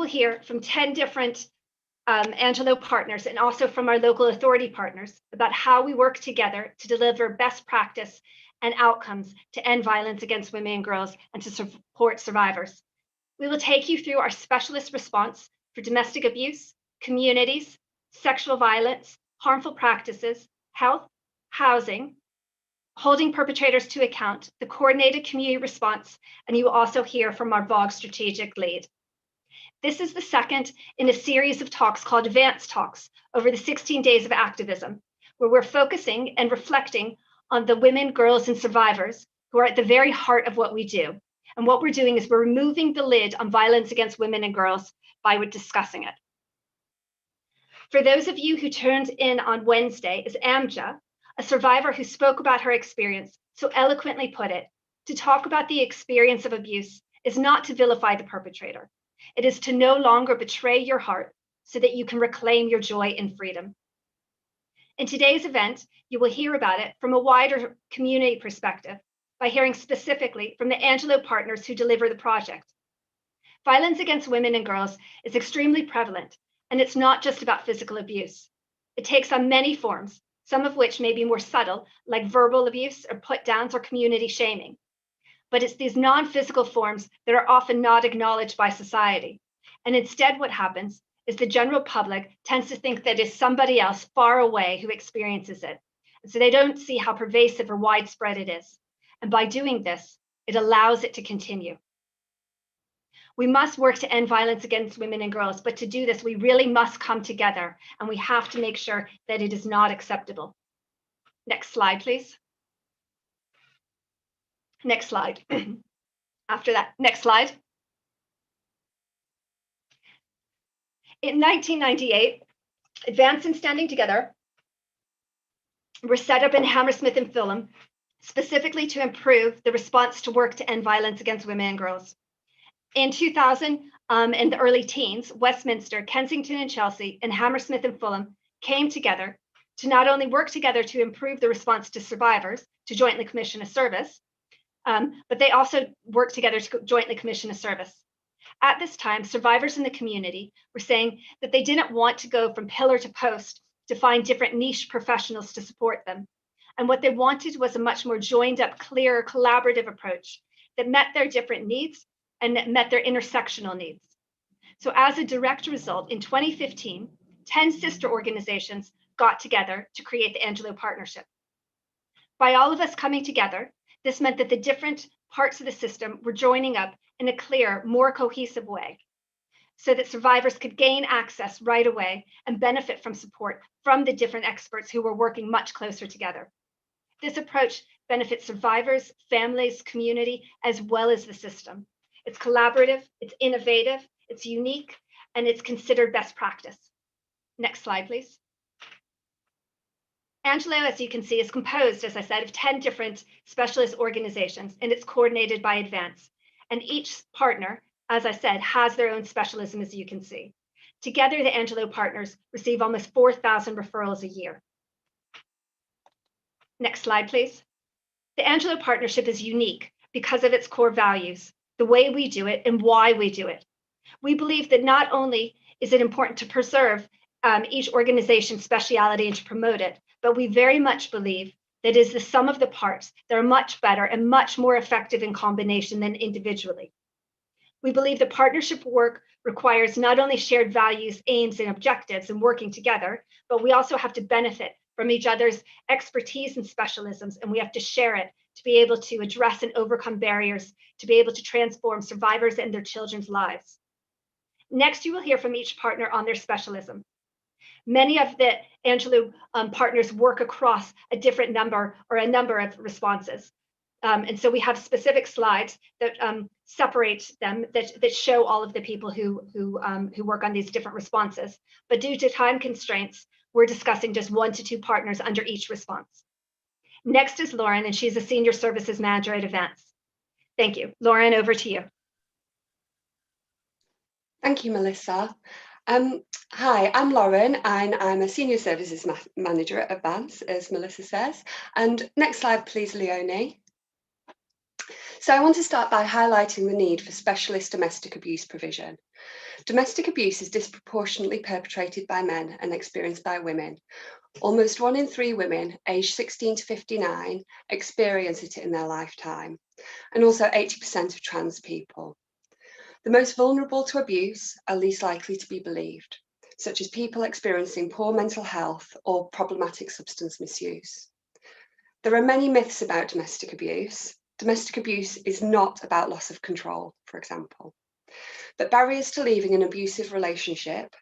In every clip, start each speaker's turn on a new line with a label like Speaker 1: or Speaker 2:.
Speaker 1: will hear from 10 different Angelou partners and also from our local authority partners about how we work together to deliver best practice and outcomes to end violence against women and girls and to support survivors. We will take you through our specialist response for domestic abuse, communities, sexual violence, harmful practices, health, housing, holding perpetrators to account, the coordinated community response, and you will also hear from our VAWG strategic lead. This is the second in a series of talks called ADVANCETALK over the 16 days of activism, where we're focusing and reflecting on the women, girls, and survivors who are at the very heart of what we do. And what we're doing is we're removing the lid on violence against women and girls by discussing it. For those of you who tuned in on Wednesday is Amja, a survivor who spoke about her experience, so eloquently put it, to talk about the experience of abuse is not to vilify the perpetrator. It is to no longer betray your heart so that you can reclaim your joy and freedom. In today's event, you will hear about it from a wider community perspective by hearing specifically from the Angelou partners who deliver the project. Violence against women and girls is extremely prevalent, and it's not just about physical abuse. It takes on many forms, some of which may be more subtle, like verbal abuse or put-downs or community shaming. But it's these non-physical forms that are often not acknowledged by society. And instead what happens is the general public tends to think that it's somebody else far away who experiences it. And so they don't see how pervasive or widespread it is. And by doing this, it allows it to continue. We must work to end violence against women and girls, but to do this, we really must come together, and we have to make sure that it is not acceptable. Next slide, please. Next slide. After that, next slide. In 1998, Advance and Standing Together were set up in Hammersmith and Fulham, specifically to improve the response to work to end violence against women and girls. In 2000, in the early teens, Westminster, Kensington and Chelsea, and Hammersmith and Fulham came together to not only work together to improve the response to survivors, to jointly commission a service, but they also worked together to jointly commission a service. At this time, survivors in the community were saying that they didn't want to go from pillar to post to find different niche professionals to support them. And what they wanted was a much more joined up, clear, collaborative approach that met their different needs and that met their intersectional needs. So as a direct result, in 2015, 10 sister organizations got together to create the Angelou Partnership. By all of us coming together, this meant that the different parts of the system were joining up in a clear, more cohesive way, so that survivors could gain access right away and benefit from support from the different experts who were working much closer together. This approach benefits survivors, families, community, as well as the system. It's collaborative, it's innovative, it's unique, and it's considered best practice. Next slide, please. Angelou, as you can see, is composed, as I said, of 10 different specialist organizations, and it's coordinated by Advance. And each partner, as I said, has their own specialism, as you can see. Together, the Angelou partners receive almost 4,000 referrals a year. Next slide, please. The Angelou Partnership is unique because of its core values, the way we do it and why we do it. We believe that not only is it important to preserve each organization's speciality and to promote it, but we very much believe that it is the sum of the parts that are much better and much more effective in combination than individually. We believe that partnership work requires not only shared values, aims, and objectives and working together, but we also have to benefit from each other's expertise and specialisms, and we have to share it to be able to address and overcome barriers, to be able to transform survivors and their children's lives. Next, you will hear from each partner on their specialism. Many of the Angelou partners work across a different number or a number of responses. And so we have specific slides that separate them, that show all of the people who work on these different responses. But due to time constraints, we're discussing just 1 to 2 partners under each response. Next is Lauren, and she's a Senior Services Manager at Advance. Thank you. Lauren, over to you.
Speaker 2: Thank you, Melissa. Hi, I'm Lauren, and I'm a Senior Services Manager at Advance, as Melissa says. And next slide, please, Leonie. So I want to start by highlighting the need for specialist domestic abuse provision. Domestic abuse is disproportionately perpetrated by men and experienced by women. Almost 1 in 3 women aged 16 to 59 experience it in their lifetime, and also 80% of trans people. The most vulnerable to abuse are least likely to be believed, such as people experiencing poor mental health or problematic substance misuse. There are many myths about domestic abuse. Domestic abuse is not about loss of control, for example. But barriers to leaving an abusive relationship,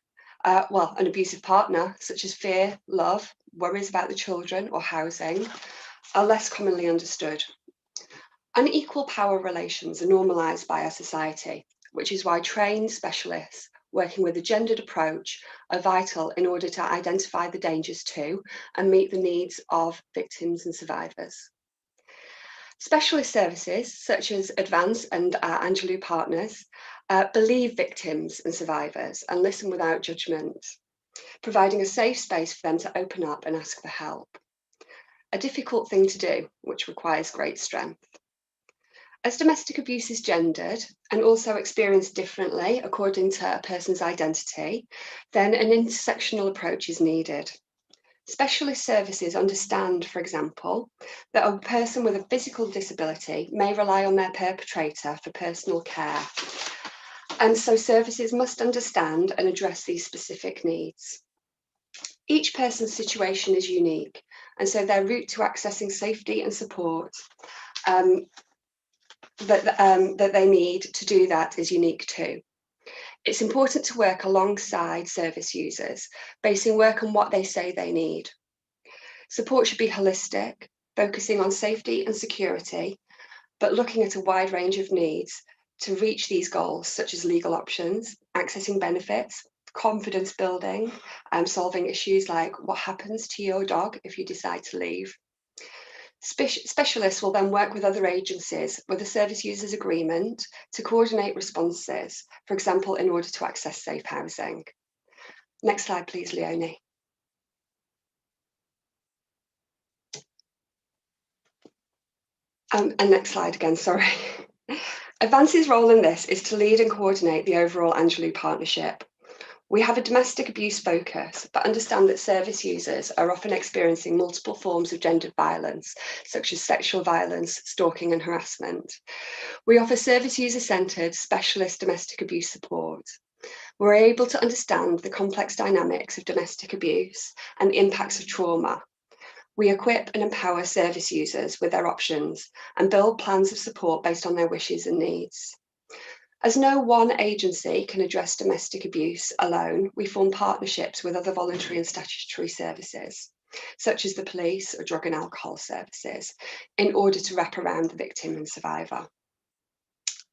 Speaker 2: an abusive partner, such as fear, love, worries about the children or housing, are less commonly understood. Unequal power relations are normalised by our society, which is why trained specialists working with a gendered approach are vital in order to identify the dangers to and meet the needs of victims and survivors. Specialist services such as ADVANCE and Angelou Partners believe victims and survivors and listen without judgment, providing a safe space for them to open up and ask for help. A difficult thing to do, which requires great strength. As domestic abuse is gendered and also experienced differently according to a person's identity, then an intersectional approach is needed. Specialist services understand, for example, that a person with a physical disability may rely on their perpetrator for personal care. And so services must understand and address these specific needs. Each person's situation is unique, and so their route to accessing safety and support that they need to do that is unique too. It's important to work alongside service users, basing work on what they say they need. Support should be holistic, focusing on safety and security, but looking at a wide range of needs to reach these goals, such as legal options, accessing benefits, confidence building, solving issues like what happens to your dog if you decide to leave. Specialists will then work with other agencies with a service users agreement to coordinate responses, for example, in order to access safe housing. Next slide, please, Leonie. And next slide again, sorry. ADVANCE's role in this is to lead and coordinate the overall Angelou Partnership. We have a domestic abuse focus, but understand that service users are often experiencing multiple forms of gendered violence, such as sexual violence, stalking and harassment. We offer service user-centred specialist domestic abuse support. We're able to understand the complex dynamics of domestic abuse and the impacts of trauma. We equip and empower service users with their options and build plans of support based on their wishes and needs. As no one agency can address domestic abuse alone, we form partnerships with other voluntary and statutory services, such as the police or drug and alcohol services, in order to wrap around the victim and survivor.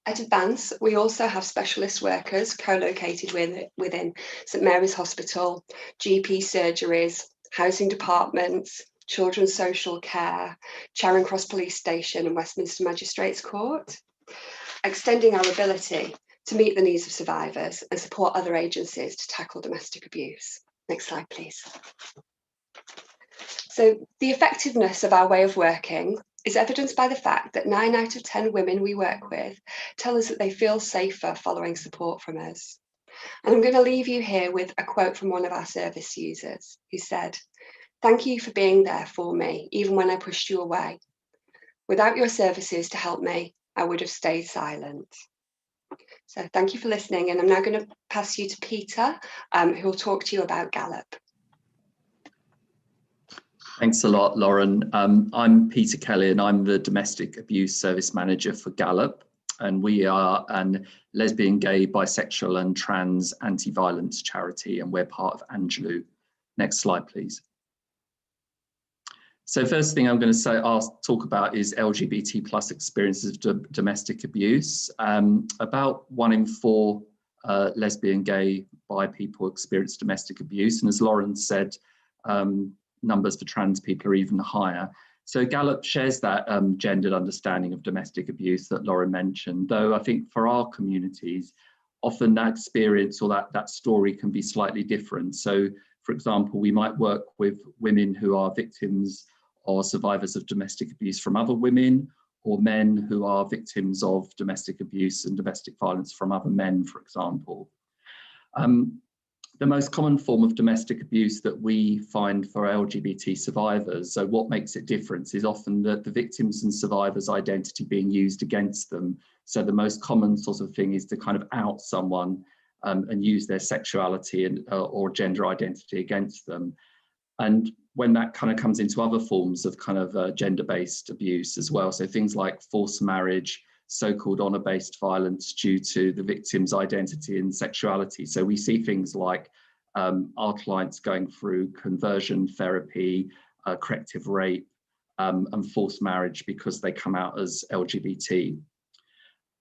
Speaker 2: At ADVANCE, we also have specialist workers co-located within St Mary's Hospital, GP surgeries, housing departments, children's social care, Charing Cross Police Station and Westminster Magistrates Court, extending our ability to meet the needs of survivors and support other agencies to tackle domestic abuse. Next slide, please. So the effectiveness of our way of working is evidenced by the fact that 9 out of 10 women we work with tell us that they feel safer following support from us. And I'm going to leave you here with a quote from one of our service users who said, "Thank you for being there for me, even when I pushed you away. Without your services to help me, I would have stayed silent." So thank you for listening. And I'm now going to pass you to Peter, who will talk to you about Gallup.
Speaker 3: Thanks a lot, Lauren. I'm Peter Kelly and I'm the Domestic Abuse Service Manager for Gallup. And we are a lesbian, gay, bisexual and trans anti-violence charity, and we're part of Angelou. Next slide, please. So first thing I'm going to talk about is LGBT plus experiences of domestic abuse. About 1 in 4 lesbian, gay, bi people experience domestic abuse. And as Lauren said, numbers for trans people are even higher. So Gallup shares that gendered understanding of domestic abuse that Lauren mentioned, though I think for our communities, often that experience or that story can be slightly different. So for example, we might work with women who are victims or survivors of domestic abuse from other women, or men who are victims of domestic abuse and domestic violence from other men, for example. The most common form of domestic abuse that we find for LGBT survivors, so what makes it different, is often the victims and survivors' identity being used against them. So the most common sort of thing is to kind of out someone and use their sexuality and or gender identity against them. And when that kind of comes into other forms of kind of gender-based abuse as well, so things like forced marriage, so-called honour-based violence due to the victim's identity and sexuality. So we see things like our clients going through conversion therapy, corrective rape, and forced marriage because they come out as LGBT.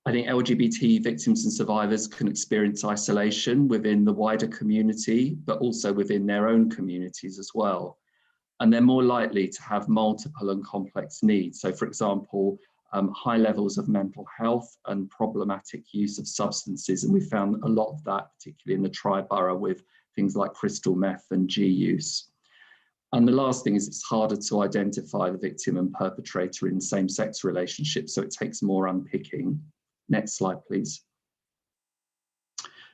Speaker 3: I think LGBT victims and survivors can experience isolation within the wider community, but also within their own communities as well. And they're more likely to have multiple and complex needs. So for example, high levels of mental health and problematic use of substances. And we found a lot of that, particularly in the Tri-Borough, with things like crystal meth and G use. And the last thing is it's harder to identify the victim and perpetrator in same-sex relationships, so it takes more unpicking. Next slide, please.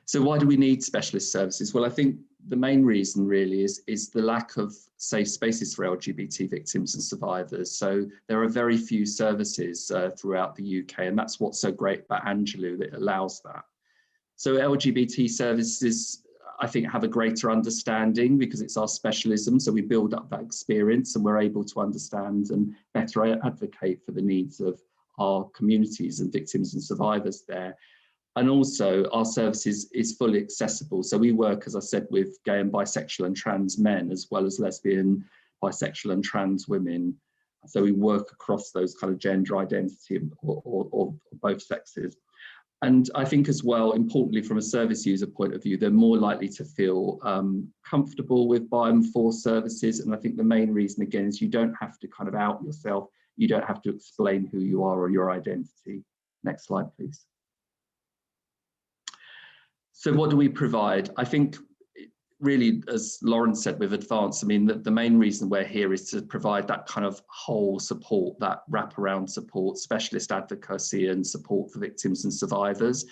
Speaker 3: So why do we need specialist services? Well, I think the main reason really is the lack of safe spaces for LGBT victims and survivors. So there are very few services throughout the UK, and that's what's so great about Angelou, that it allows that. So LGBT services, I think, have a greater understanding because it's our specialism. So we build up that experience and we're able to understand and better advocate for the needs of our communities and victims and survivors there. And also our services is fully accessible. So we work, as I said, with gay and bisexual and trans men, as well as lesbian, bisexual and trans women. So we work across those kind of gender identity or both sexes. And I think as well, importantly, from a service user point of view, they're more likely to feel comfortable with by and for services. And I think the main reason, again, is you don't have to kind of out yourself. You don't have to explain who you are or your identity. Next slide, please. So what do we provide? I think really, as Lauren said with Advance, I mean, the main reason we're here is to provide that kind of whole support, that wraparound support, specialist advocacy and support for victims and survivors.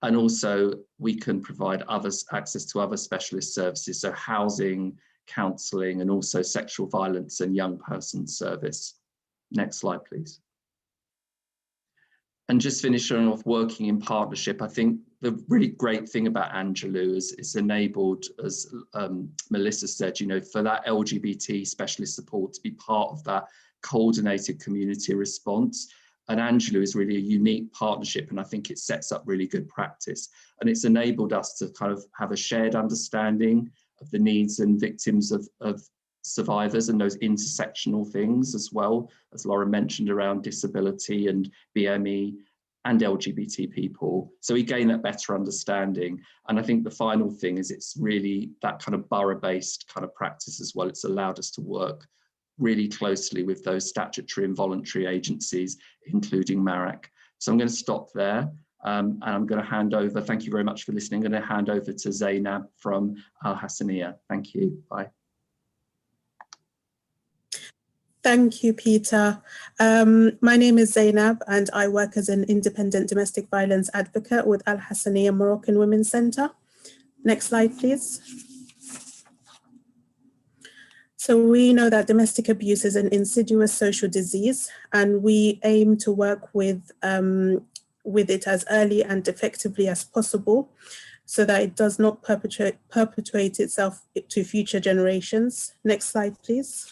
Speaker 3: And also we can provide access to other specialist services, so housing, counselling, and also sexual violence and young person service. Next slide, please. And just finishing off working in partnership, I think the really great thing about Angelou is it's enabled, as Melissa said, you know, for that LGBT specialist support to be part of that coordinated community response. And Angelou is really a unique partnership, and I think it sets up really good practice. And it's enabled us to kind of have a shared understanding of the needs and victims of survivors and those intersectional things, as well as Laura mentioned, around disability and BME and LGBT people. So we gain that better understanding. And I think the final thing is it's really that kind of borough-based kind of practice as well. It's allowed us to work really closely with those statutory and voluntary agencies, including MARAC. So I'm going to stop there. And I'm going to hand over, thank you very much for listening. I'm going to hand over to Zainab from Al Hassaniya. Thank you. Bye.
Speaker 4: Thank you, Peter. My name is Zainab and I work as an independent domestic violence advocate with Al Hassaniya Moroccan Women's Centre. Next slide, please. So we know that domestic abuse is an insidious social disease, and we aim to work with it as early and effectively as possible so that it does not perpetuate itself to future generations. Next slide, please.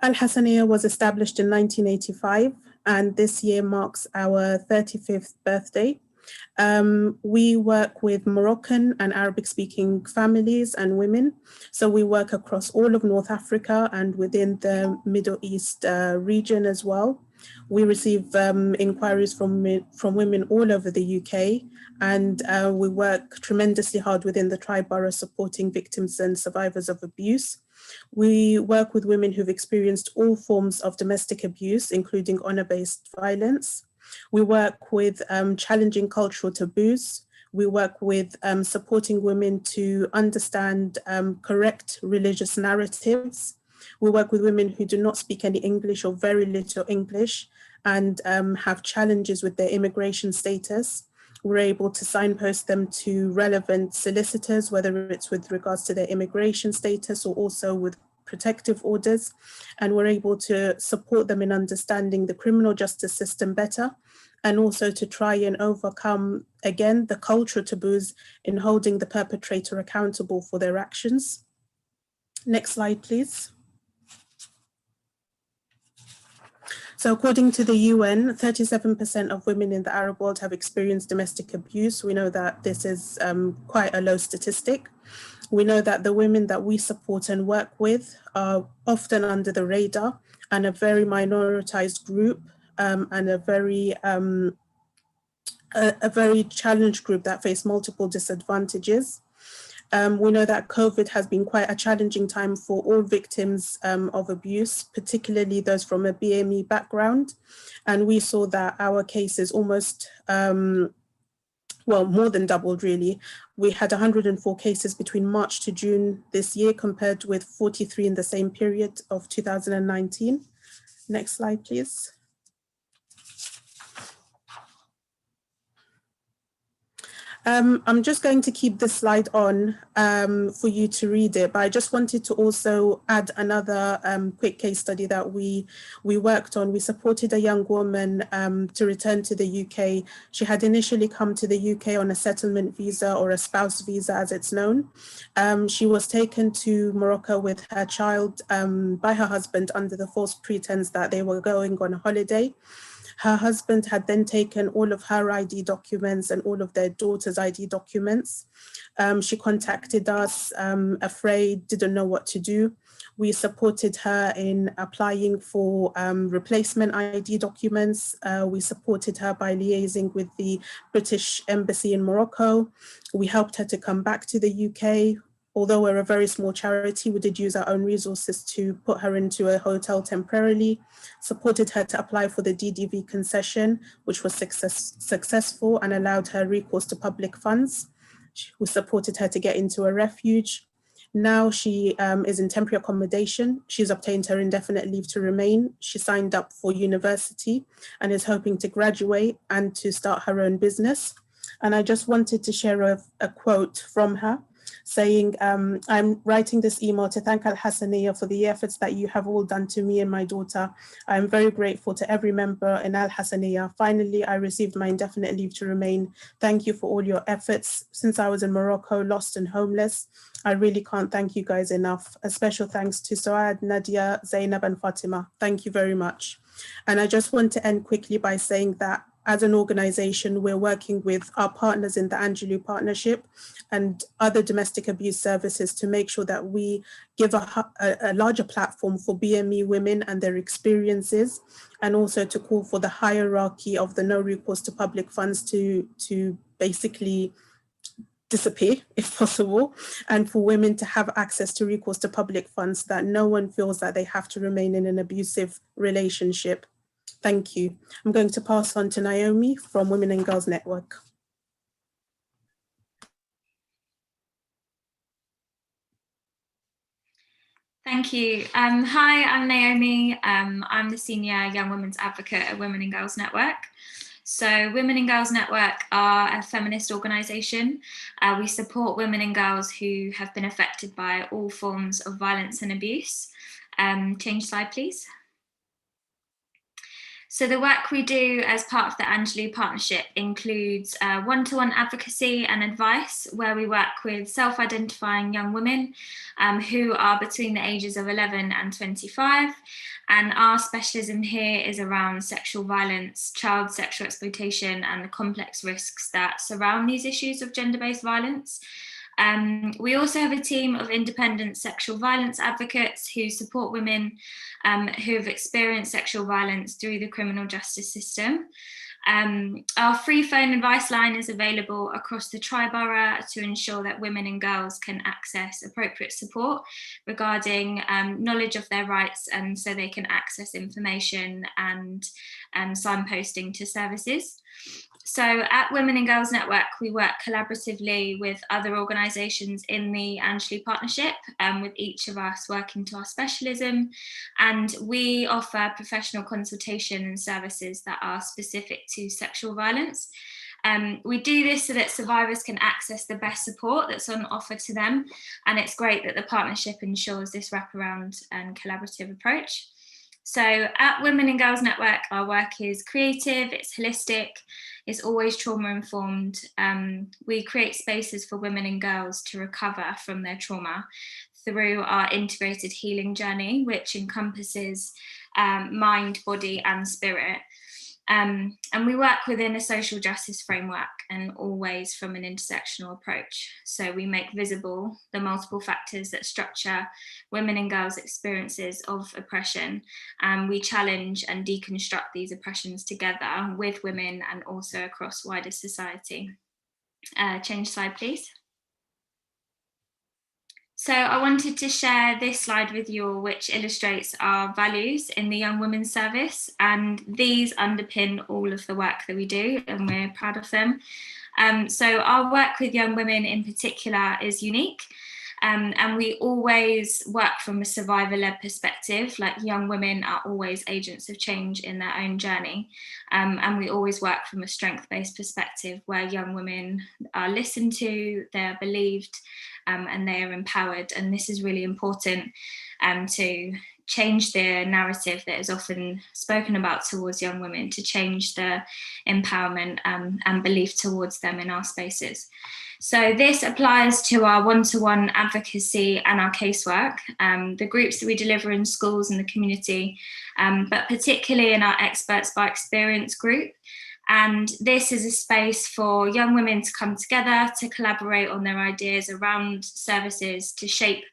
Speaker 4: Al Hassaniya was established in 1985, and this year marks our 35th birthday. We work with Moroccan and Arabic-speaking families and women. So we work across all of North Africa and within the Middle East region as well. We receive inquiries from women all over the UK, and we work tremendously hard within the Tri-Borough supporting victims and survivors of abuse. We work with women who've experienced all forms of domestic abuse, including honour-based violence. We work with challenging cultural taboos. We work with supporting women to understand correct religious narratives. We work with women who do not speak any English or very little English and have challenges with their immigration status. We're able to signpost them to relevant solicitors, whether it's with regards to their immigration status or also with protective orders. And we're able to support them in understanding the criminal justice system better, and also to try and overcome, again, the cultural taboos in holding the perpetrator accountable for their actions. Next slide, please. So according to the UN, 37% of women in the Arab world have experienced domestic abuse. We know that this is quite a low statistic. We know that the women that we support and work with are often under the radar and a very minoritized group, and a very challenged group that face multiple disadvantages. We know that COVID has been quite a challenging time for all victims of abuse, particularly those from a BME background. And we saw that our cases almost, well, more than doubled really. We had 104 cases between March to June this year, compared with 43 in the same period of 2019. Next slide, please. I'm just going to keep this slide on for you to read it, but I just wanted to also add another quick case study that we worked on. We supported a young woman to return to the UK. She had initially come to the UK on a settlement visa, or a spouse visa as it's known. She was taken to Morocco with her child by her husband under the false pretense that they were going on a holiday. Her husband had then taken all of her ID documents and all of their daughter's ID documents. She contacted us, afraid, didn't know what to do. We supported her in applying for replacement ID documents. We supported her by liaising with the British Embassy in Morocco. We helped her to come back to the UK. Although we're a very small charity, we did use our own resources to put her into a hotel temporarily, supported her to apply for the DDV concession, which was successful and allowed her recourse to public funds. We supported her to get into a refuge. Now she is in temporary accommodation. She's obtained her indefinite leave to remain. She signed up for university and is hoping to graduate and to start her own business. And I just wanted to share a quote from her, saying, I'm writing this email to thank Al Hassaniya for the efforts that you have all done to me and my daughter. I am very grateful to every member in Al Hassaniya. Finally, I received my indefinite leave to remain. Thank you for all your efforts. Since I was in Morocco, lost and homeless, I really can't thank you guys enough. A special thanks to Saad, Nadia, Zainab and Fatima. Thank you very much. And I just want to end quickly by saying that as an organization, we're working with our partners in the Angelou Partnership and other domestic abuse services to make sure that we give a larger platform for BME women and their experiences, and also to call for the hierarchy of the no recourse to public funds to basically disappear if possible, and for women to have access to recourse to public funds so that no one feels that they have to remain in an abusive relationship. Thank you. I'm going to pass on to Naomi from Women and Girls Network.
Speaker 5: Thank you. Hi, I'm Naomi. I'm the Senior Young Women's Advocate at Women and Girls Network. So Women and Girls Network are a feminist organisation. We support women and girls who have been affected by all forms of violence and abuse. Change slide, please. So the work we do as part of the Angelou Partnership includes one-to-one advocacy and advice, where we work with self-identifying young women who are between the ages of 11 and 25. And our specialism here is around sexual violence, child sexual exploitation, and the complex risks that surround these issues of gender-based violence. We also have a team of independent sexual violence advocates who support women who have experienced sexual violence through the criminal justice system. Our free phone advice line is available across the Tri-Borough to ensure that women and girls can access appropriate support regarding knowledge of their rights, and so they can access information and signposting to services. So at Women and Girls Network, we work collaboratively with other organisations in the Angelou Partnership, with each of us working to our specialism, and we offer professional consultation and services that are specific to sexual violence. We do this so that survivors can access the best support that's on offer to them, and it's great that the partnership ensures this wraparound and collaborative approach. So at Women and Girls Network, our work is creative, it's holistic, it's always trauma-informed. We create spaces for women and girls to recover from their trauma through our integrated healing journey, which encompasses mind, body and spirit. And we work within a social justice framework and always from an intersectional approach. So we make visible the multiple factors that structure women and girls' experiences of oppression. And we challenge and deconstruct these oppressions together with women and also across wider society. Change slide, please. So I wanted to share this slide with you all, which illustrates our values in the Young Women's Service, and these underpin all of the work that we do, and we're proud of them. So our work with young women in particular is unique, and we always work from a survivor-led perspective. Like, young women are always agents of change in their own journey, and we always work from a strength-based perspective where young women are listened to, they're believed, and they are empowered. And this is really important to change the narrative that is often spoken about towards young women, to change the empowerment and belief towards them in our spaces. So this applies to our one-to-one advocacy and our casework, the groups that we deliver in schools and the community, but particularly in our Experts by Experience group. And this is a space for young women to come together, to collaborate on their ideas around services, to shape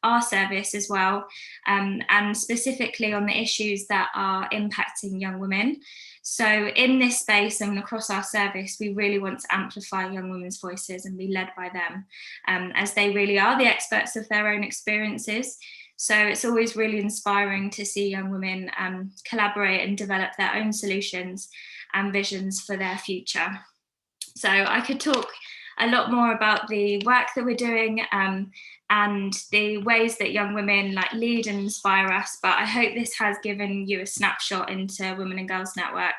Speaker 5: our service as well, and specifically on the issues that are impacting young women. So in this space and across our service, we really want to amplify young women's voices and be led by them, as they really are the experts of their own experiences. So it's always really inspiring to see young women collaborate and develop their own solutions and visions for their future. So I could talk a lot more about the work that we're doing and the ways that young women lead and inspire us, but I hope this has given you a snapshot into Women and Girls Network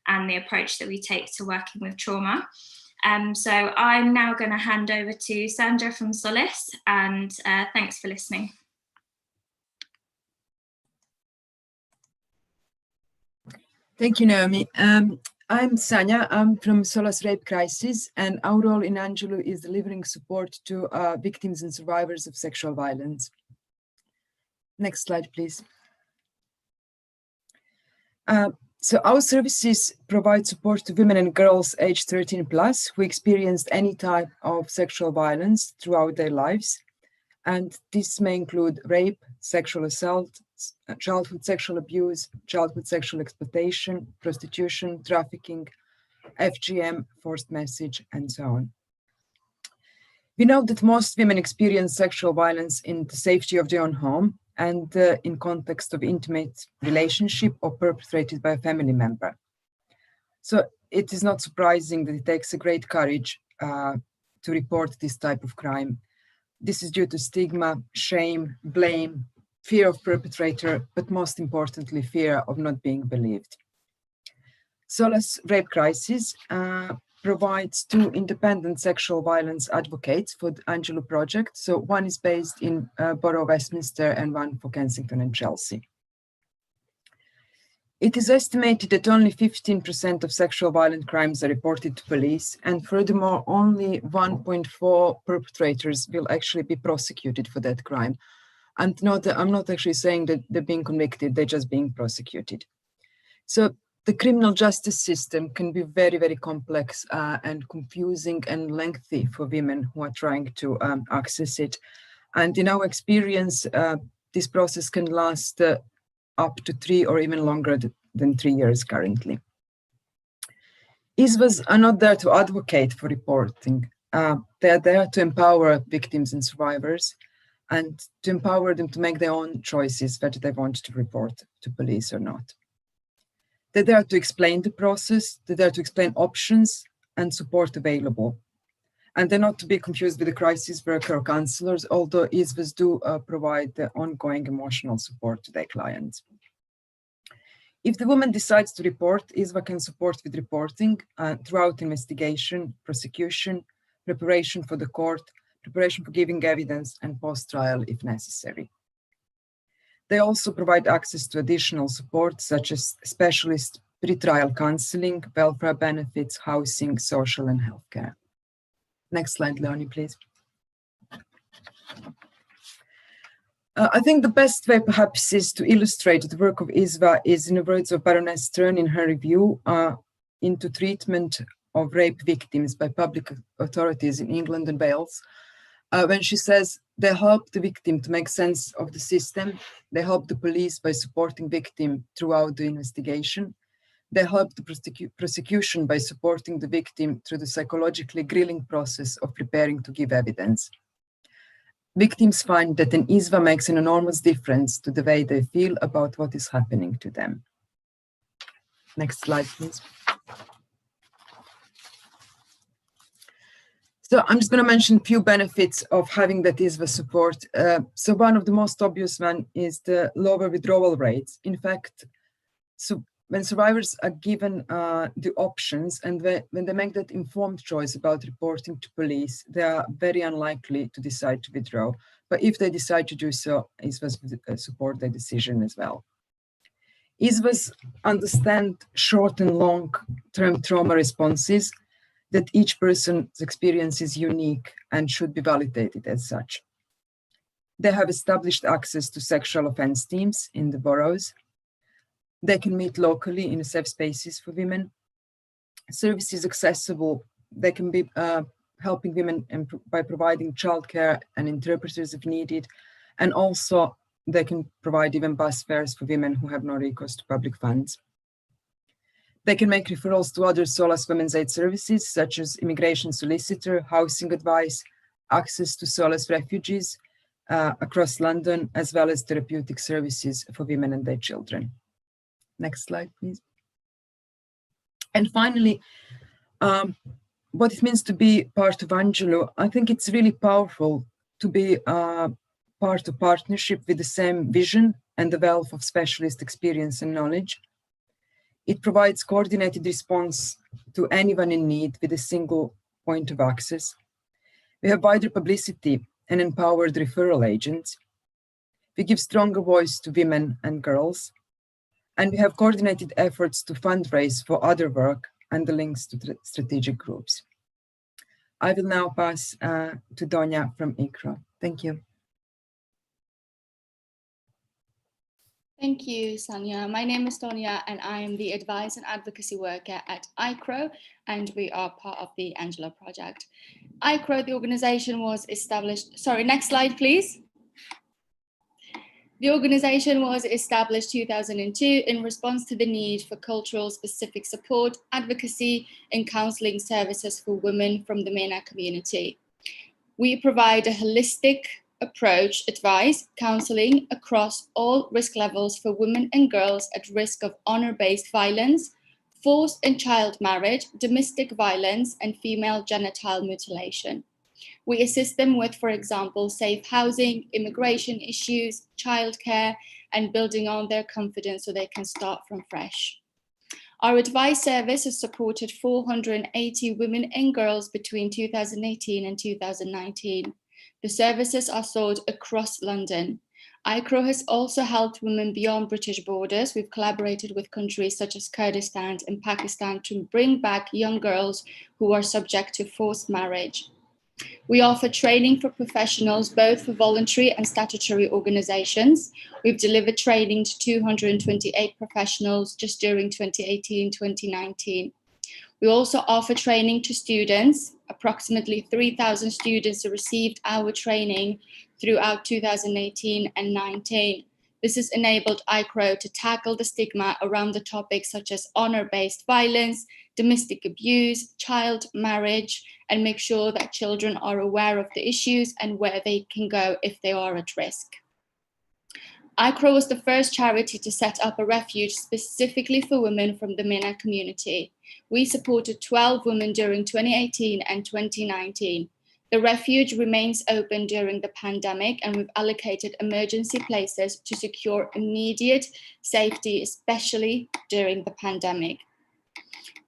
Speaker 5: and the approach that we take to working with trauma. So I'm now going to hand over to Sandra from Solace, and thanks for listening.
Speaker 6: Thank you, Naomi. I'm Sanya. I'm from Solace Rape Crisis, and our role in Angelou is delivering support to victims and survivors of sexual violence. Next slide, please. So our services provide support to women and girls aged 13+ who experienced any type of sexual violence throughout their lives. And this may include rape, sexual assault, childhood sexual abuse, childhood sexual exploitation, prostitution, trafficking, FGM, forced marriage, and so on. We know that most women experience sexual violence in the safety of their own home and in context of intimate relationship or perpetrated by a family member. So it is not surprising that it takes a great courage to report this type of crime. This is due to stigma, shame, blame, fear of perpetrator, but most importantly, fear of not being believed. Solace Rape Crisis provides 2 independent sexual violence advocates for the Angelou project. So one is based in Borough, Westminster, and one for Kensington and Chelsea. It is estimated that only 15% of sexual violent crimes are reported to police, and furthermore, only 1.4 perpetrators will actually be prosecuted for that crime. And I'm not actually saying that they're being convicted, they're just being prosecuted. So the criminal justice system can be very, very complex and confusing and lengthy for women who are trying to access it. And in our experience, this process can last up to 3 or even longer than 3 years currently. ISVAs are not there to advocate for reporting. They are there to empower victims and survivors and to empower them to make their own choices whether they want to report to police or not. They're there to explain the process, they're there to explain options and support available. And they're not to be confused with the crisis worker or counselors, although ISVAs do provide the ongoing emotional support to their clients. If the woman decides to report, ISVA can support with reporting throughout investigation, prosecution, preparation for the court, preparation for giving evidence, and post-trial if necessary. They also provide access to additional support, such as specialist pre-trial counselling, welfare benefits, housing, social and healthcare. Next slide, Leonie, please. I think the best way perhaps is to illustrate the work of ISVA is in the words of Baroness Stern in her review into treatment of rape victims by public authorities in England and Wales, when she says they help the victim to make sense of the system, they help the police by supporting victim throughout the investigation, they help the prosecution by supporting the victim through the psychologically grilling process of preparing to give evidence. Victims find that an ISVA makes an enormous difference to the way they feel about what is happening to them. Next slide, please. So I'm just going to mention a few benefits of having that ISVA support. So one of the most obvious one is the lower withdrawal rates. In fact, so when survivors are given the options and when they make that informed choice about reporting to police, they are very unlikely to decide to withdraw. But if they decide to do so, ISVAs support their decision as well. ISVAs understand short and long-term trauma responses, that each person's experience is unique and should be validated as such. They have established access to sexual offence teams in the boroughs. They can meet locally in safe spaces for women. Services accessible, they can be helping women by providing childcare and interpreters if needed. And also they can provide even bus fares for women who have no recourse to public funds. They can make referrals to other SOLAS women's aid services, such as immigration solicitor, housing advice, access to SOLAS refugees across London, as well as therapeutic services for women and their children. Next slide, please. And finally, what it means to be part of Angelou, I think it's really powerful to be part of partnership with the same vision and the wealth of specialist experience and knowledge. It provides coordinated response to anyone in need with a single point of access. We have wider publicity and empowered referral agents. We give stronger voice to women and girls. And we have coordinated efforts to fundraise for other work and the links to strategic groups. I will now pass to Donia from ICRO. Thank you.
Speaker 7: Thank you, Sanya. My name is Donia and I am the Advice and Advocacy Worker at ICRO, and we are part of the Angelou project. ICRO, the organization was established, sorry, next slide, please. The organization was established 2002 in response to the need for cultural specific support, advocacy, and counseling services for women from the MENA community. We provide a holistic approach, advice, counseling across all risk levels for women and girls at risk of honor-based violence, forced and child marriage, domestic violence, and female genital mutilation. We assist them with, for example, safe housing, immigration issues, childcare, and building on their confidence so they can start from fresh. Our advice service has supported 480 women and girls between 2018 and 2019. The services are sold across London. ICRO has also helped women beyond British borders. We've collaborated with countries such as Kurdistan and Pakistan to bring back young girls who are subject to forced marriage. We offer training for professionals, both for voluntary and statutory organizations. We've delivered training to 228 professionals just during 2018-2019. We also offer training to students. Approximately 3,000 students received our training throughout 2018 and 19. This has enabled ICRO to tackle the stigma around the topics such as honor-based violence, domestic abuse, child marriage, and make sure that children are aware of the issues and where they can go if they are at risk. ICRO was the first charity to set up a refuge specifically for women from the MENA community. We supported 12 women during 2018 and 2019. The refuge remains open during the pandemic, and we've allocated emergency places to secure immediate safety, especially during the pandemic.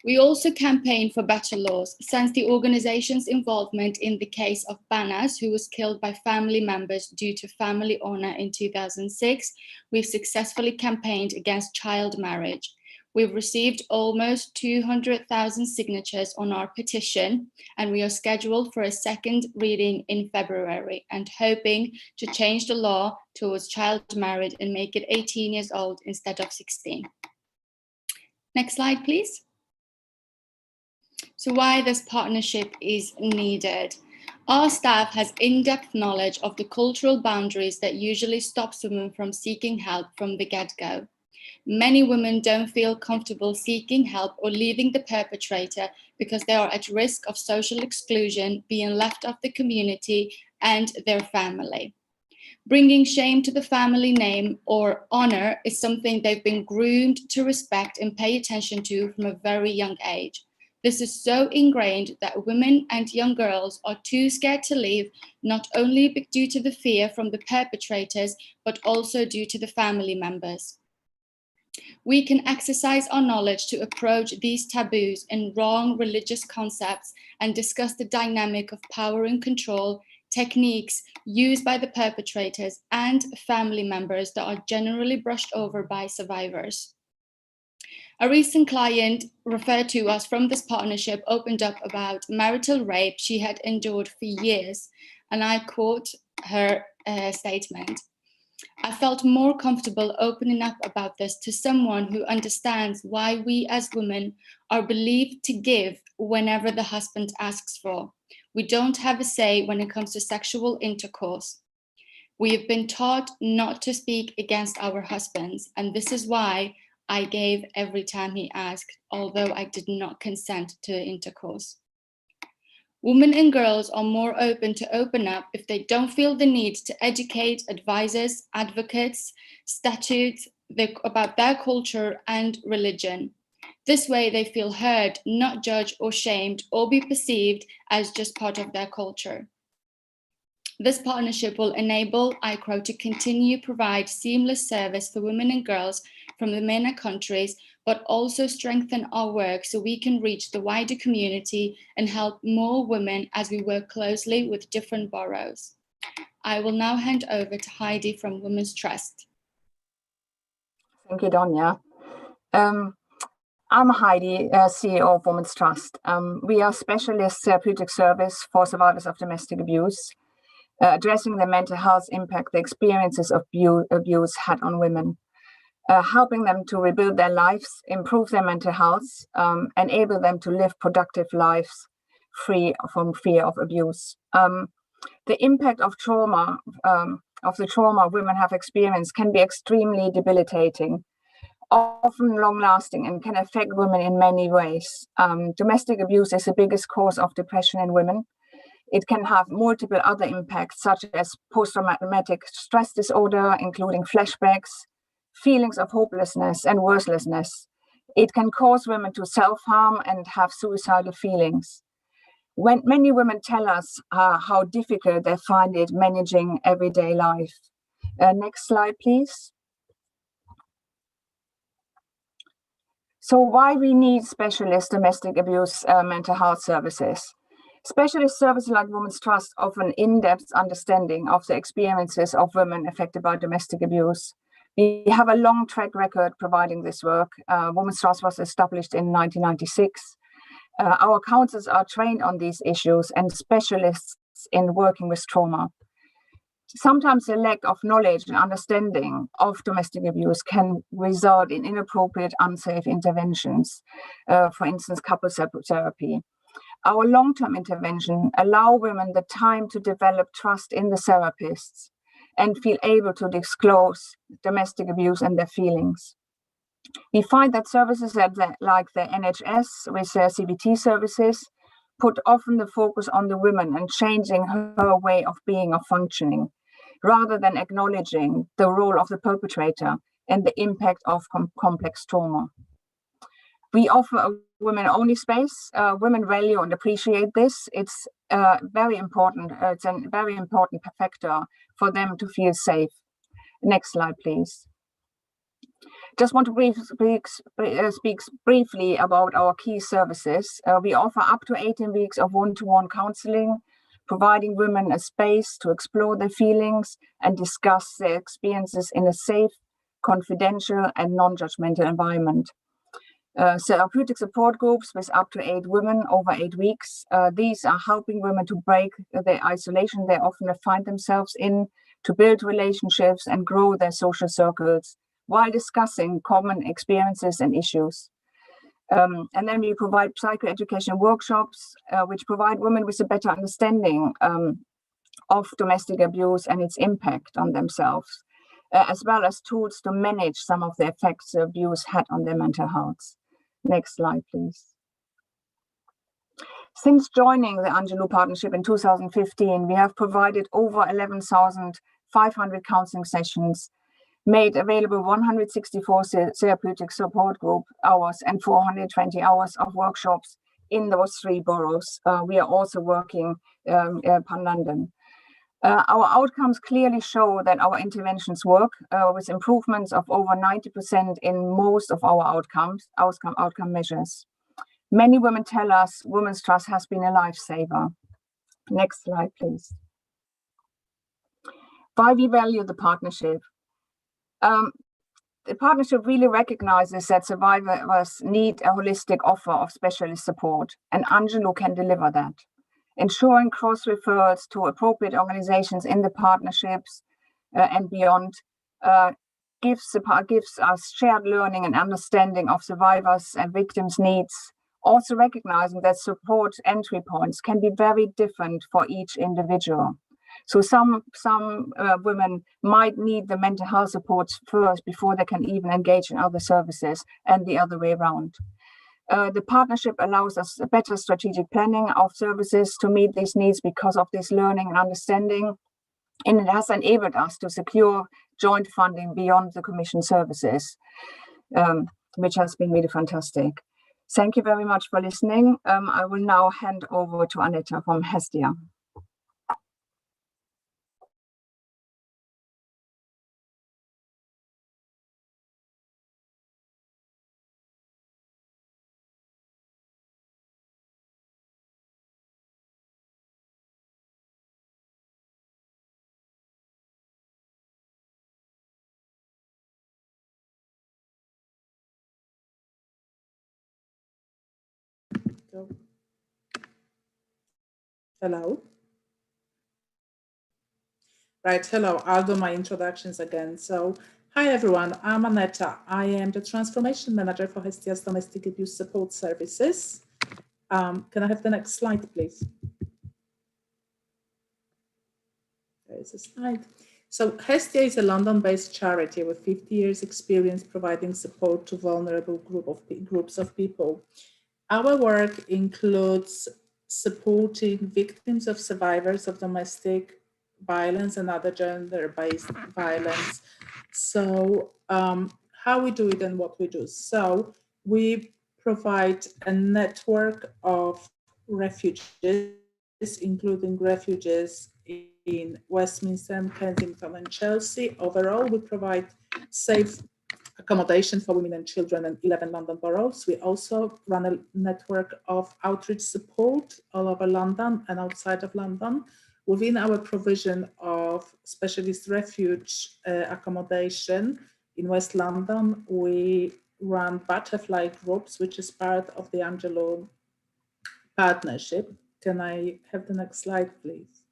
Speaker 7: We also campaigned for better laws. Since the organization's involvement in the case of Banas, who was killed by family members due to family honor in 2006, we've successfully campaigned against child marriage. We've received almost 200,000 signatures on our petition, and we are scheduled for a second reading in February and hoping to change the law towards child marriage and make it 18 years old instead of 16. Next slide, please. So why this partnership is needed. Our staff has in-depth knowledge of the cultural boundaries that usually stops women from seeking help from the get-go. Many women don't feel comfortable seeking help or leaving the perpetrator because they are at risk of social exclusion, being left off the community and their family. Bringing shame to the family name or honor is something they've been groomed to respect and pay attention to from a very young age. This is so ingrained that women and young girls are too scared to leave, not only due to the fear from the perpetrators, but also due to the family members. We can exercise our knowledge to approach these taboos and wrong religious concepts and discuss the dynamic of power and control, techniques used by the perpetrators and family members that are generally brushed over by survivors. A recent client referred to us from this partnership opened up about marital rape she had endured for years, and I quote her statement. I felt more comfortable opening up about this to someone who understands why we as women are believed to give whenever the husband asks for. We don't have a say when it comes to sexual intercourse. We have been taught not to speak against our husbands, and this is why I gave every time he asked, although I did not consent to intercourse. Women and girls are more open to open up if they don't feel the need to educate advisors, advocates, statutes about their culture and religion. This way they feel heard, not judged or shamed, or be perceived as just part of their culture. This partnership will enable ICRO to continue to provide seamless service for women and girls from the MENA countries, but also strengthen our work so we can reach the wider community and help more women as we work closely with different boroughs. I will now hand over to Heidi from Women's Trust.
Speaker 8: Thank you, Donya. I'm Heidi, CEO of Women's Trust. We are a specialist therapeutic service for survivors of domestic abuse, addressing the mental health impact the experiences of abuse had on women. Helping them to rebuild their lives, improve their mental health, enable them to live productive lives free from fear of abuse. The impact of trauma, of the trauma women have experienced can be extremely debilitating, often long-lasting, and can affect women in many ways. Domestic abuse is the biggest cause of depression in women. It can have multiple other impacts, such as post-traumatic stress disorder, including flashbacks, feelings of hopelessness and worthlessness. It can cause women to self-harm and have suicidal feelings. When many women tell us how difficult they find it managing everyday life. Next slide, please. So why we need specialist domestic abuse mental health services? Specialist services like Women's Trust offer an in-depth understanding of the experiences of women affected by domestic abuse. We have a long track record providing this work. Women's Trust was established in 1996. Our counsellors are trained on these issues and specialists in working with trauma. Sometimes a lack of knowledge and understanding of domestic abuse can result in inappropriate, unsafe interventions, for instance, couple therapy. Our long-term intervention allow women the time to develop trust in the therapists and feel able to disclose domestic abuse and their feelings. We find that services like the NHS with their CBT services put often the focus on the women and changing her way of being or functioning. rather than acknowledging the role of the perpetrator and the impact of complex trauma. We offer a women-only space. Women value and appreciate this. It's very important. It's a very important factor for them to feel safe. Next slide, please. Just want to speak briefly about our key services. We offer up to 18 weeks of one-to-one counseling, providing women a space to explore their feelings and discuss their experiences in a safe, confidential and non-judgmental environment. Therapeutic support groups with up to 8 women over 8 weeks. These are helping women to break the isolation they often find themselves in, to build relationships and grow their social circles while discussing common experiences and issues. And then we provide psychoeducation workshops, which provide women with a better understanding of domestic abuse and its impact on themselves, as well as tools to manage some of the effects the abuse had on their mental health. Next slide, please. Since joining the Angelou Partnership in 2015, we have provided over 11,500 counseling sessions, made available 164 therapeutic support group hours and 420 hours of workshops in those 3 boroughs. We are also working upon London. Our outcomes clearly show that our interventions work, with improvements of over 90% in most of our outcome measures. Many women tell us women's trust has been a lifesaver. Next slide, please. Why we value the partnership. The partnership really recognizes that survivors need a holistic offer of specialist support, and Angelou can deliver that. Ensuring cross-referrals to appropriate organizations in the partnerships and beyond gives us shared learning and understanding of survivors' and victims' needs, also recognizing that support entry points can be very different for each individual. So some women might need the mental health support first before they can even engage in other services, and the other way around. The partnership allows us a better strategic planning of services to meet these needs because of this learning and understanding, and it has enabled us to secure joint funding beyond the commission services, which has been really fantastic. Thank you very much for listening. I will now hand over to Aneta from Hestia.
Speaker 9: Hello. Right, hello, I'll do my introductions again. So, hi everyone, I'm Aneta. I am the Transformation Manager for Hestia's Domestic Abuse Support Services. Can I have the next slide, please? There's a slide. So, Hestia is a London-based charity with 50 years experience providing support to vulnerable groups of people. Our work includes supporting victims of survivors of domestic violence and other gender-based violence. So how we do it and what we do. So we provide a network of refuges, including refuges in Westminster, and Kensington and Chelsea. Overall, we provide safe accommodation for women and children in 11 London boroughs. We also run a network of outreach support all over London and outside of London. Within our provision of specialist refuge accommodation in West London, we run butterfly groups, which is part of the Angelou Partnership. Can I have the next slide, please?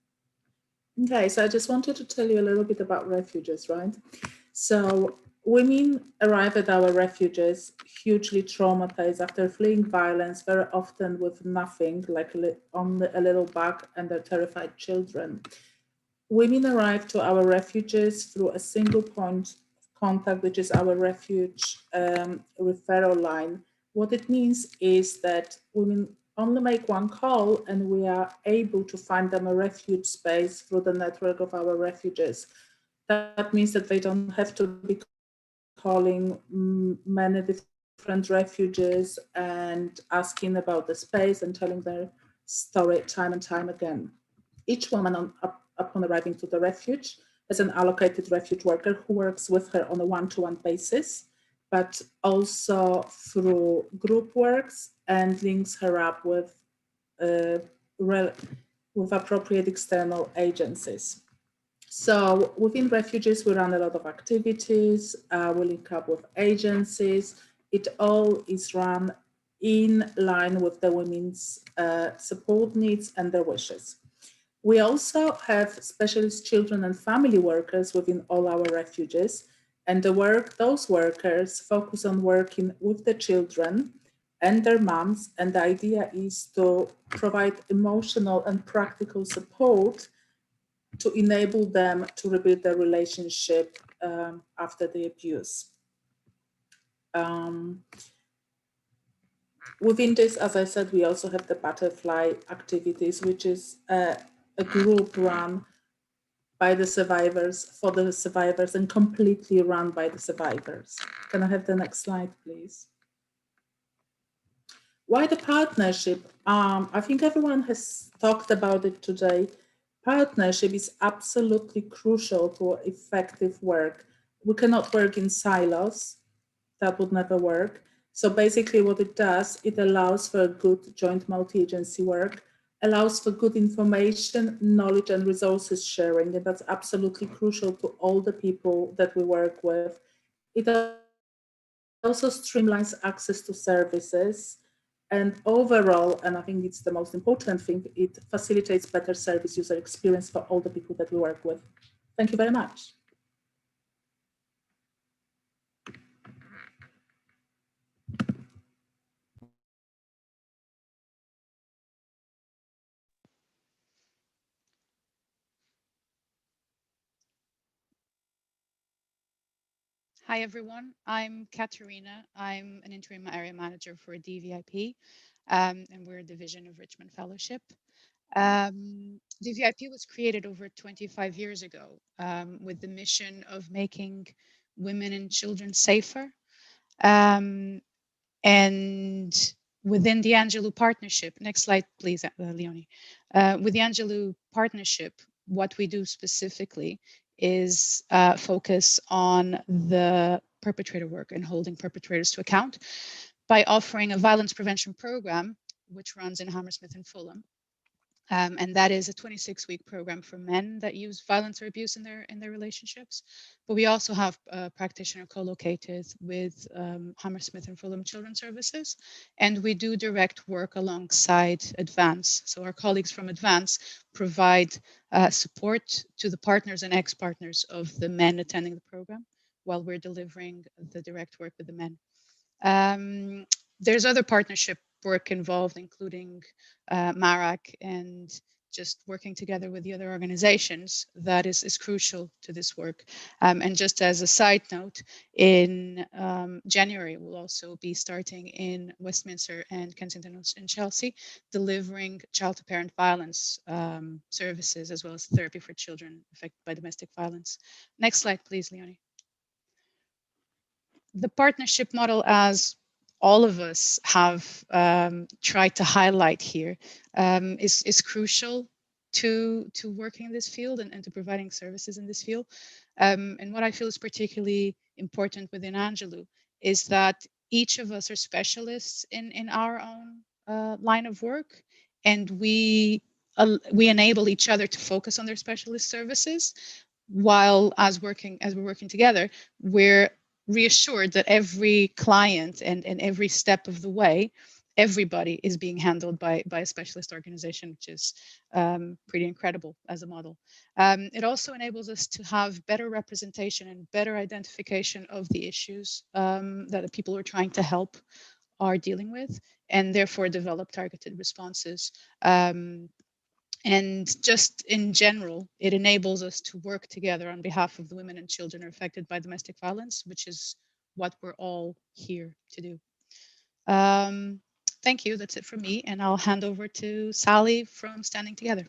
Speaker 9: Okay, so I just wanted to tell you a little bit about refuges, right? So women arrive at our refuges hugely traumatized after fleeing violence, very often with nothing, like only a little bag and their terrified children. Women arrive to our refuges through a single point of contact, which is our refuge referral line. What it means is that women only make one call and we are able to find them a refuge space through the network of our refuges. That means that they don't have to be calling many different refuges and asking about the space and telling their story time and time again. Each woman upon arriving to the refuge has an allocated refuge worker who works with her on a one-to-one basis, but also through group works and links her up with appropriate external agencies. So within refuges, we run a lot of activities, we link up with agencies. It all is run in line with the women's support needs and their wishes. We also have specialist children and family workers within all our refuges, and those workers focus on working with the children and their moms, and the idea is to provide emotional and practical support to enable them to rebuild their relationship after the abuse. Within this, as I said, we also have the butterfly activities, which is a group run by the survivors, for the survivors, and completely run by the survivors. Can I have the next slide, please? Why the partnership? I think everyone has talked about it today. Partnership is absolutely crucial to effective work. We cannot work in silos. That would never work. So basically what it does, it allows for good joint multi-agency work, allows for good information, knowledge, and resources sharing, and that's absolutely crucial to all the people that we work with. It also streamlines access to services, and overall, and I think it's the most important thing, it facilitates better service user experience for all the people that we work with. Thank you very much.
Speaker 10: Hi, everyone. I'm Katerina. I'm an interim area manager for DVIP, and we're a division of Richmond Fellowship. DVIP was created over 25 years ago with the mission of making women and children safer. And within the Angelou Partnership, next slide, please, Leonie. With the Angelou Partnership, what we do specifically is focus on the perpetrator work and holding perpetrators to account by offering a violence prevention program, which runs in Hammersmith and Fulham. And that is a 26-week program for men that use violence or abuse in their relationships. But we also have a practitioner co-located with Hammersmith and Fulham Children's Services, and we do direct work alongside ADVANCE. So our colleagues from ADVANCE provide support to the partners and ex-partners of the men attending the program while we're delivering the direct work with the men. There's other partnership work involved, including MARAC, and just working together with the other organizations that is crucial to this work. And just as a side note, in January, we'll also be starting in Westminster and Kensington and Chelsea, delivering child-to-parent violence services, as well as therapy for children affected by domestic violence. Next slide, please, Leonie. The partnership model, as all of us have tried to highlight here, is crucial to working in this field and to providing services in this field. And what I feel is particularly important within Angelou is that each of us are specialists in our own line of work, and we enable each other to focus on their specialist services, while as we're working together, we're reassured that every client and every step of the way, everybody is being handled by a specialist organization, which is pretty incredible as a model. It also enables us to have better representation and better identification of the issues that the people we're trying to help are dealing with, and therefore develop targeted responses. And just in general, it enables us to work together on behalf of the women and children who are affected by domestic violence, which is what we're all here to do. thank you. That's it from me. And I'll hand over to Sally from Standing Together.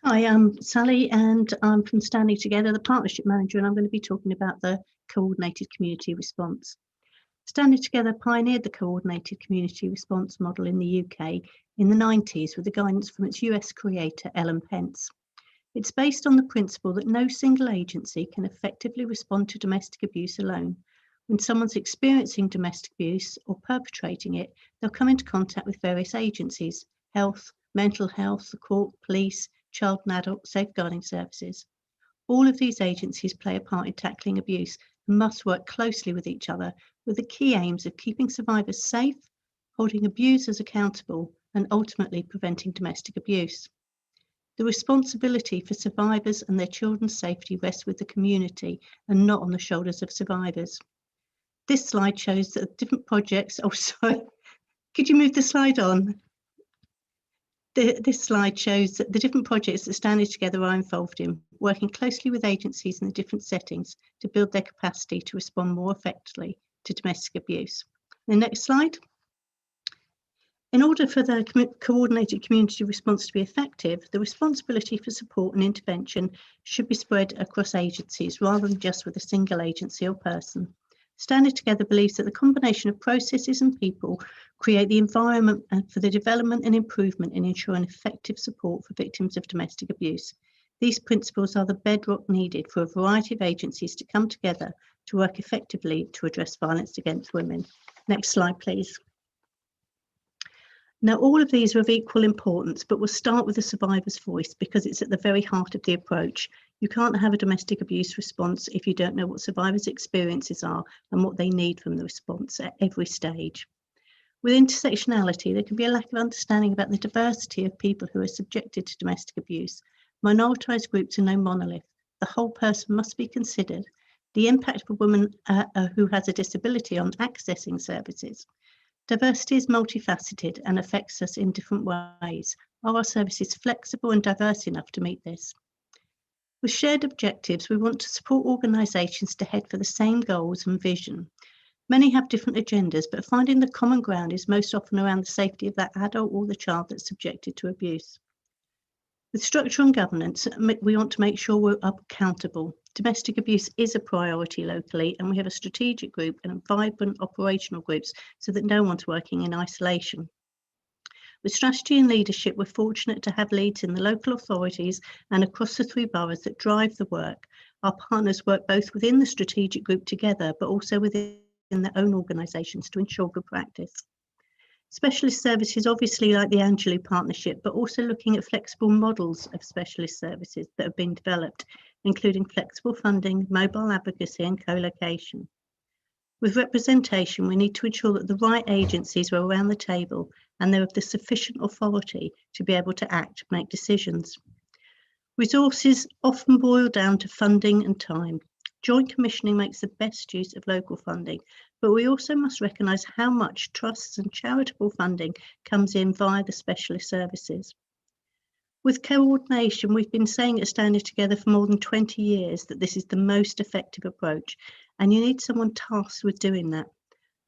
Speaker 11: Hi, I'm Sally and I'm from Standing Together, the Partnership Manager, and I'm going to be talking about the coordinated community response. Standing Together pioneered the coordinated community response model in the UK in the 90s with the guidance from its US creator, Ellen Pence. It's based on the principle that no single agency can effectively respond to domestic abuse alone. When someone's experiencing domestic abuse or perpetrating it, they'll come into contact with various agencies: health, mental health, the court, police, child and adult safeguarding services. All of these agencies play a part in tackling abuse and must work closely with each other with the key aims of keeping survivors safe, holding abusers accountable, and ultimately preventing domestic abuse. The responsibility for survivors and their children's safety rests with the community and not on the shoulders of survivors. This slide shows that different projects, oh sorry, could you move the slide on? This slide shows that the different projects that Standing Together are involved in, working closely with agencies in the different settings to build their capacity to respond more effectively to domestic abuse. The next slide. In order for the coordinated community response to be effective, the responsibility for support and intervention should be spread across agencies rather than just with a single agency or person. Standing Together believes that the combination of processes and people create the environment for the development and improvement in ensuring effective support for victims of domestic abuse. These principles are the bedrock needed for a variety of agencies to come together to work effectively to address violence against women. Next slide, please. Now, all of these are of equal importance, but we'll start with the survivor's voice because it's at the very heart of the approach. You can't have a domestic abuse response if you don't know what survivors' experiences are and what they need from the response at every stage. With intersectionality, there can be a lack of understanding about the diversity of people who are subjected to domestic abuse. Minoritized groups are no monolith. The whole person must be considered. The impact of a woman who has a disability on accessing services. Diversity is multifaceted and affects us in different ways. Are our services flexible and diverse enough to meet this? With shared objectives, we want to support organisations to head for the same goals and vision. Many have different agendas, but finding the common ground is most often around the safety of that adult or the child that's subjected to abuse. With structure and governance, we want to make sure we're accountable. Domestic abuse is a priority locally, and we have a strategic group and vibrant operational groups so that no one's working in isolation. With strategy and leadership, we're fortunate to have leads in the local authorities and across the 3 boroughs that drive the work. Our partners work both within the strategic group together, but also within their own organisations to ensure good practice. Specialist services, obviously like the Angelou Partnership, but also looking at flexible models of specialist services that have been developed, including flexible funding, mobile advocacy and co-location. With representation, we need to ensure that the right agencies are around the table and they're of the sufficient authority to be able to act, make decisions. Resources often boil down to funding and time. Joint commissioning makes the best use of local funding, but we also must recognise how much trusts and charitable funding comes in via the specialist services. With coordination, we've been saying at Standing Together for more than 20 years that this is the most effective approach, and you need someone tasked with doing that.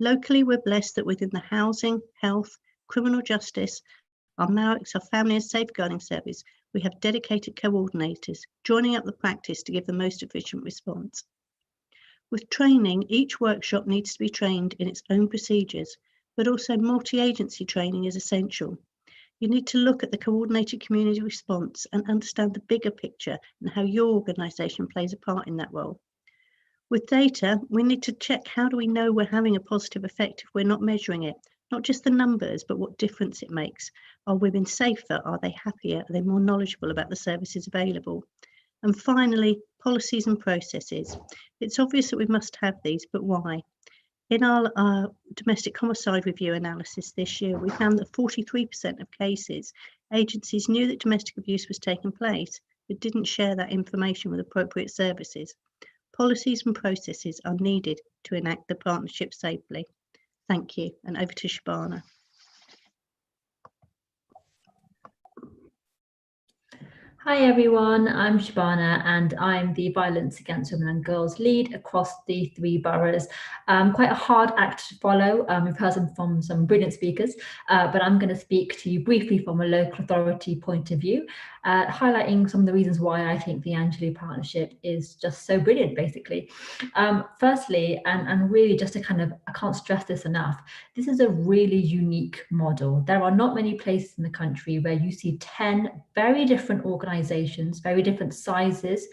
Speaker 11: Locally, we're blessed that within the housing, health, criminal justice, our MARICs, our family and safeguarding service, we have dedicated coordinators joining up the practice to give the most efficient response. With training, each workshop needs to be trained in its own procedures, but also multi-agency training is essential. You need to look at the coordinated community response and understand the bigger picture and how your organisation plays a part in that role. With data, we need to check how do we know we're having a positive effect if we're not measuring it, not just the numbers, but what difference it makes. Are women safer? Are they happier? Are they more knowledgeable about the services available? And finally, policies and processes. It's obvious that we must have these, but why? In our domestic homicide review analysis this year, we found that 43% of cases, agencies knew that domestic abuse was taking place, but didn't share that information with appropriate services. Policies and processes are needed to enact the partnership safely. Thank you, and over to
Speaker 12: Hi everyone, I'm Shabana and I'm the Violence Against Women and Girls lead across the 3 boroughs. Quite a hard act to follow. We've heard from some brilliant speakers, but I'm going to speak to you briefly from a local authority point of view, highlighting some of the reasons why I think the Angelou Partnership is just so brilliant, basically. Firstly, and really just to kind of, I can't stress this enough, this is a really unique model. There are not many places in the country where you see 10 very different organisations, very different sizes,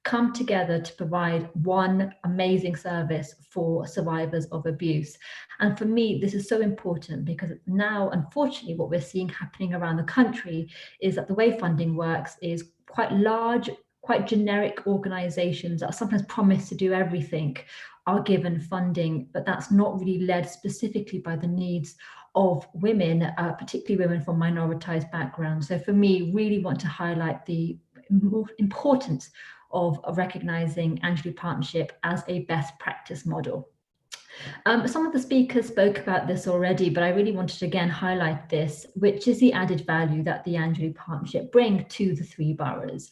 Speaker 12: come together to provide one amazing service for survivors of abuse. And for me, this is so important because now, unfortunately, what we're seeing happening around the country is that the way funding works is quite large, quite generic organisations that sometimes promise to do everything are given funding, but that's not really led specifically by the needs of women, particularly women from minoritized backgrounds. So for me, really want to highlight the importance of recognizing Angelou Partnership as a best practice model. Some of the speakers spoke about this already, but I really wanted to again highlight this, which is the added value that the Angelou Partnership bring to the 3 boroughs.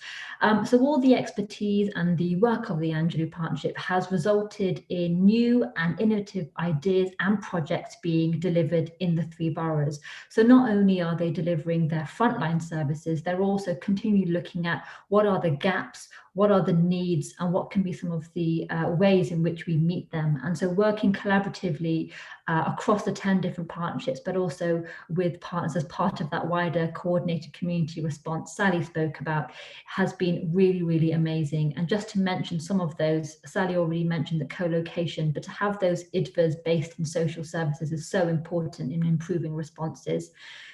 Speaker 12: So all the expertise and the work of the Angelou Partnership has resulted in new and innovative ideas and projects being delivered in the 3 boroughs. So not only are they delivering their frontline services, they're also continually looking at what are the gaps, what are the needs, and what can be some of the ways in which we meet them. And so working collaboratively across the 10 different partnerships, but also with partners as part of that wider coordinated community response Sally spoke about, has been really, really amazing. And just to mention some of those, Sally already mentioned the co-location, but to have those IDVAs based in social services is so important in improving responses.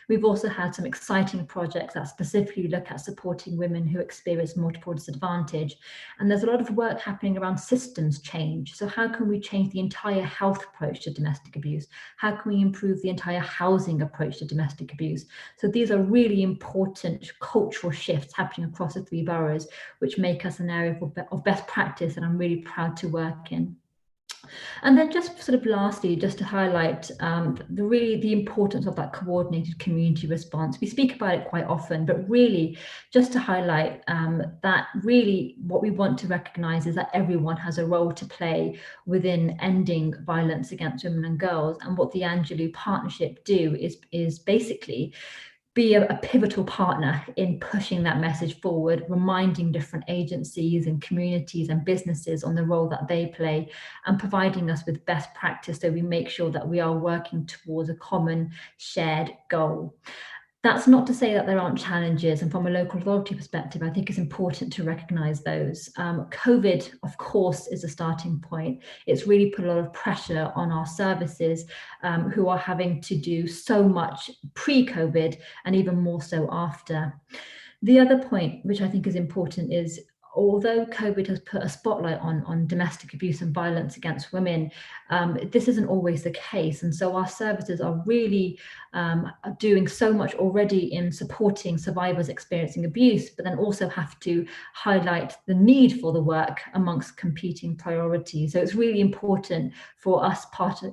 Speaker 12: We've also had some exciting projects that specifically look at supporting women who experience multiple disadvantage. And there's a lot of work happening around systems change. So how can we change the entire health approach to domestic abuse? How can we improve the entire housing approach to domestic abuse? So these are really important cultural shifts happening across the 3 boroughs, which make us an area of best practice that I'm really proud to work in. And then just sort of lastly, just to highlight the importance of that coordinated community response. We speak about it quite often, but really just to highlight that really what we want to recognise is that everyone has a role to play within ending violence against women and girls. And what the Angelou Partnership do is basically be a pivotal partner in pushing that message forward, reminding different agencies and communities and businesses on the role that they play, and providing us with best practice so we make sure that we are working towards a common shared goal. That's not to say that there aren't challenges, and from a local authority perspective, I think it's important to recognise those. COVID, of course, is a starting point. It's really put a lot of pressure on our services who are having to do so much pre-COVID and even more so after. The other point, which I think is important, is although COVID has put a spotlight on domestic abuse and violence against women, this isn't always the case. And so our services are really doing so much already in supporting survivors experiencing abuse, but then also have to highlight the need for the work amongst competing priorities. So it's really important for us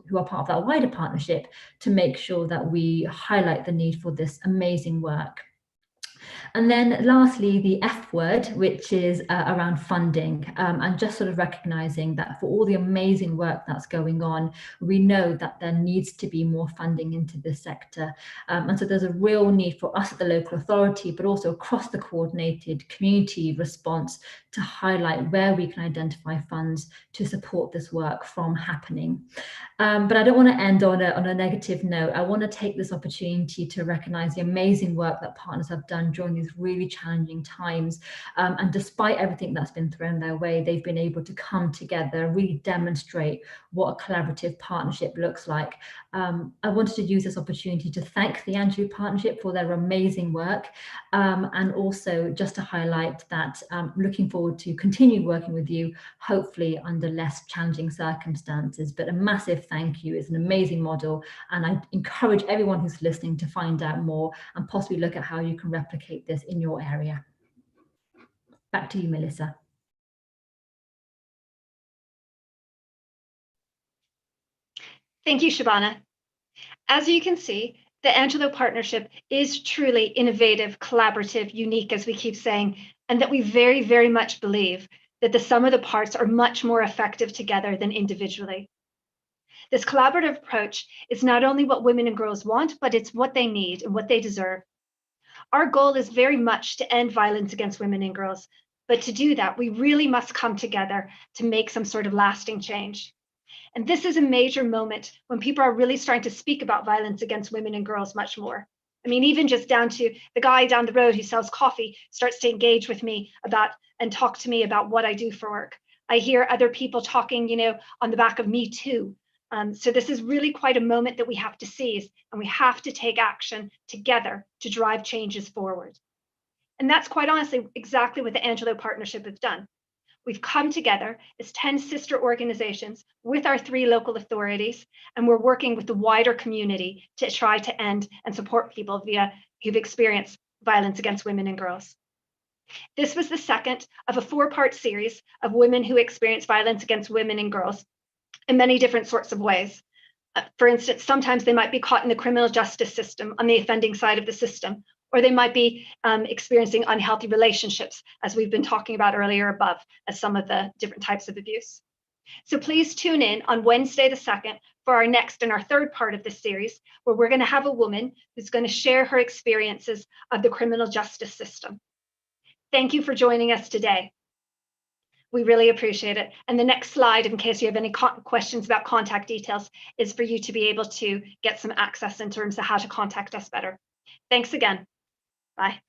Speaker 12: who are part of that wider partnership to make sure that we highlight the need for this amazing work. And then lastly, the F word, which is around funding, and just sort of recognizing that for all the amazing work that's going on, we know that there needs to be more funding into this sector. And so there's a real need for us at the local authority, but also across the coordinated community response to highlight where we can identify funds to support this work from happening. But I don't want to end on a negative note. I want to take this opportunity to recognise the amazing work that partners have done during these really challenging times. And despite everything that's been thrown their way, they've been able to come together, really demonstrate what a collaborative partnership looks like. I wanted to use this opportunity to thank the Angelou Partnership for their amazing work, and also just to highlight that looking forward to continue working with you, hopefully under less challenging circumstances. But a massive thank you. It's an amazing model, and I encourage everyone who's listening to find out more and possibly look at how you can replicate this in your area. Back to you, Melissa.
Speaker 1: Thank you, Shabana. As you can see, The Angelou Partnership is truly innovative, collaborative, unique, as we keep saying, and that we very, very much believe that the sum of the parts are much more effective together than individually. This collaborative approach is not only what women and girls want, but it's what they need and what they deserve. Our goal is very much to end violence against women and girls, but to do that, we really must come together to make some sort of lasting change. And this is a major moment when people are really starting to speak about violence against women and girls much more. I mean, even just down to the guy down the road who sells coffee starts to engage with me about and talk to me about what I do for work. I hear other people talking, on the back of Me Too. So this is really quite a moment that we have to seize, and we have to take action together to drive changes forward. And that's quite honestly exactly what the Angelou Partnership has done. We've come together as 10 sister organizations with our 3 local authorities, and we're working with the wider community to try to end and support people who've experienced violence against women and girls. This was the second of a 4-part series of women who experience violence against women and girls in many different sorts of ways. For instance, sometimes they might be caught in the criminal justice system on the offending side of the system, or they might be experiencing unhealthy relationships, as we've been talking about earlier above, as some of the different types of abuse. So please tune in on Wednesday the 2nd for our next and our 3rd part of this series, where we're going to have a woman who's going to share her experiences of the criminal justice system. Thank you for joining us today. We really appreciate it. And the next slide, in case you have any questions about contact details, is for you to be able to get some access in terms of how to contact us better. Thanks again. Bye.